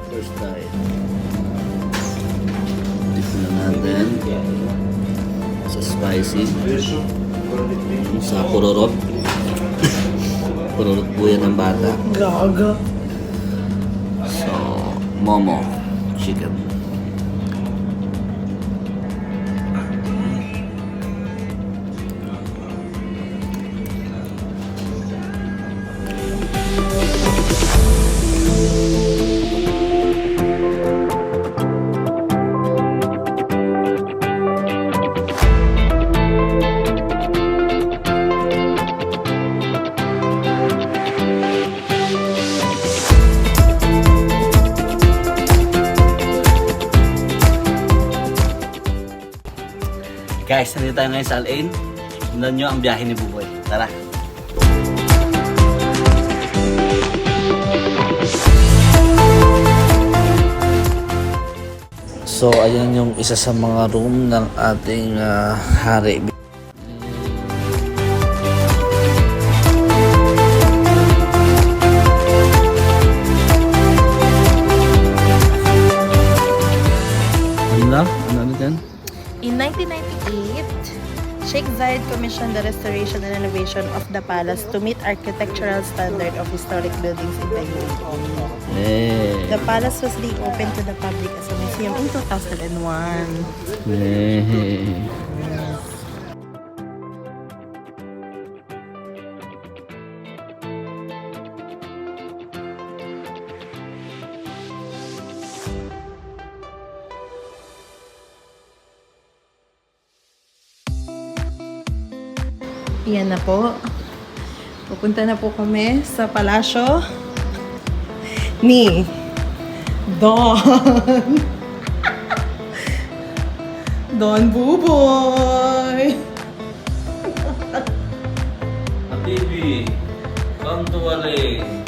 First try. Tikman na natin. Sa spicy. Sa kurorot. Kurorot po yan ng bata. Gaga. So, momo chicken. Guys, nandito tayo ngayon sa Al-Ain. Sundan nyo ang biyahe ni Buboy. Tara! So, ayan yung isa sa mga room ng ating hari. Ano na? Ano dyan? In 1998, Sheikh Zayed commissioned the restoration and renovation of the palace to meet architectural standard of historic buildings in the UAE. The palace was reopened to the public as a museum in 2001. Yan na po. Pupunta na po kami sa palasyo ni Don. Don Buboy. Habibi, come to Al-Ain.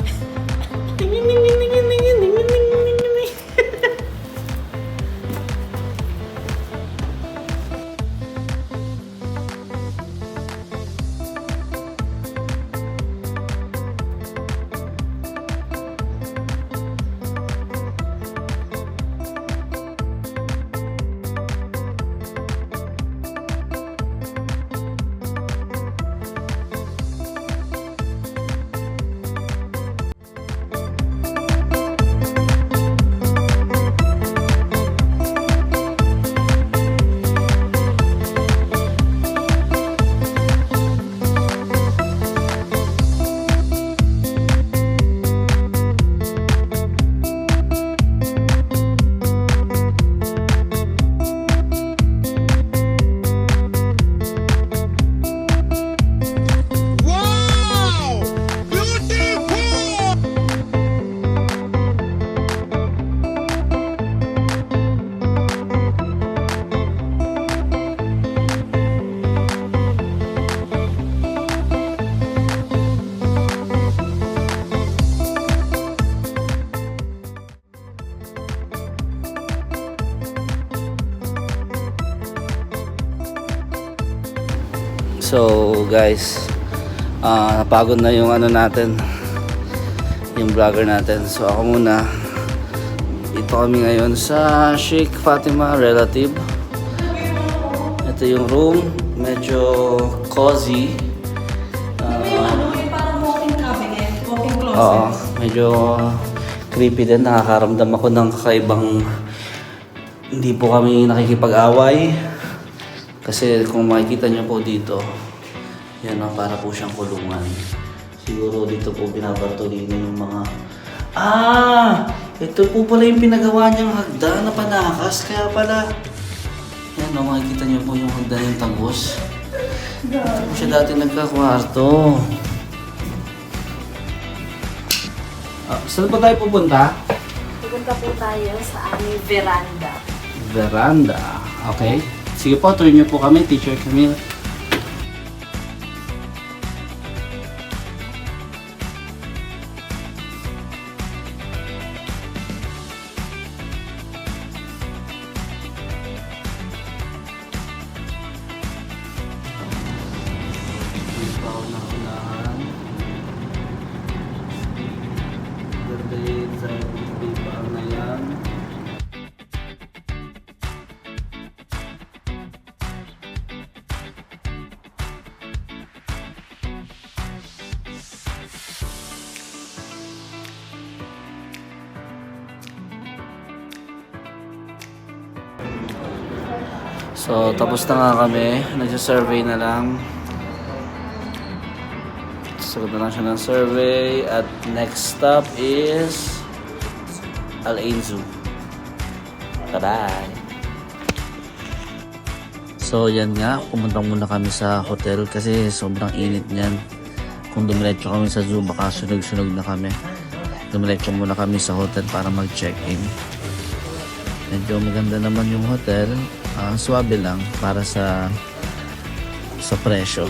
So guys, napagod na yung ano natin, yung vlogger natin. So ako muna, dito kami ngayon sa Sheikh Fatima relative. Ito yung room, medyo cozy. Parang walking cabinet, walking closet. Oo, medyo creepy din. Nakakaramdam ako ng kakaibang, hindi po kami nakikipag-away. Kasi kung makikita niyo po dito, yan o, para po siyang kulungan. Siguro dito po binabartolina yung mga... Ito po pala yung pinagawa niyang hagda na panakas. Kaya pala, yan o, makikita niyo po yung hagda yung tagos. Dito po siya dati nagkakwarto. Saan pa tayo pupunta? Pupunta po tayo sa aming veranda. Veranda. Okay. Sige po, tuloy niyo po kami, Teacher Camille. So, tapos na nga kami. Nagsa-survey na lang. Sagot na lang siya ng survey. At next stop is Al Ain Zoo. Bye-bye! So, yan nga. Pumunta muna kami sa hotel kasi sobrang init niyan. Kung dumiretso kami sa zoo, baka sunog-sunog na kami. Dumiretso muna kami sa hotel para mag-check-in. Medyo maganda naman yung hotel. Swabe lang para sa presyo.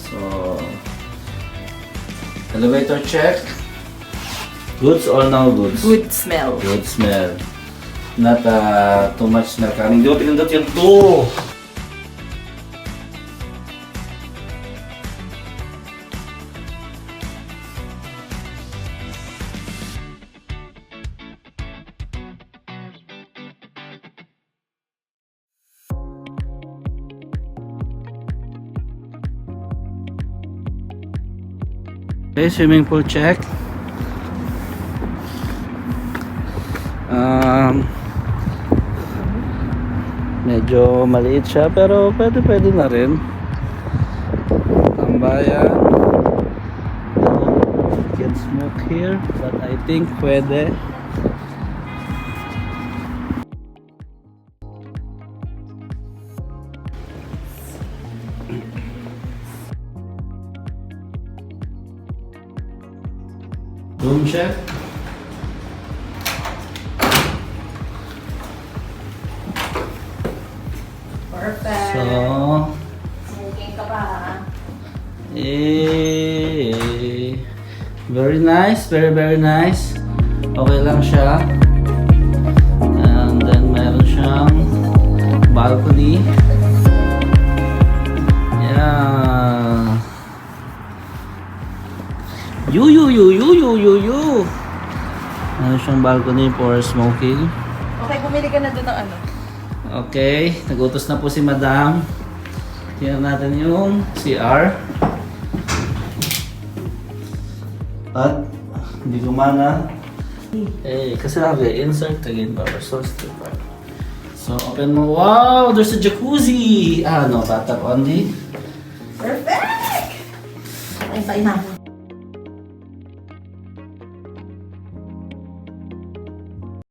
So, elevator check. Goods or no goods? Good smell. Good smell. Not too much smell coming. Di ba pinindot yung 2? Okay, swimming pool check. Medyo maliit siya pero pwede na rin. Tambayan. You can smoke here but I think pwede. Room check. Perfect. So, Smoking ka pa, ha? very nice, very nice. Okay lang siya. And then meron siyang balcony. Yeah. You. Meron siyang balcony for smoking. Okay, bumili ka na doon ng ano? Okay, nagutos na po si Madam. Tingnan natin yung CR. At hindi gumana. Kasi sabi, insert again power source to power. So, open mo. Wow, there's a jacuzzi! No, bathtub only. Perfect! Ay, pa inamon.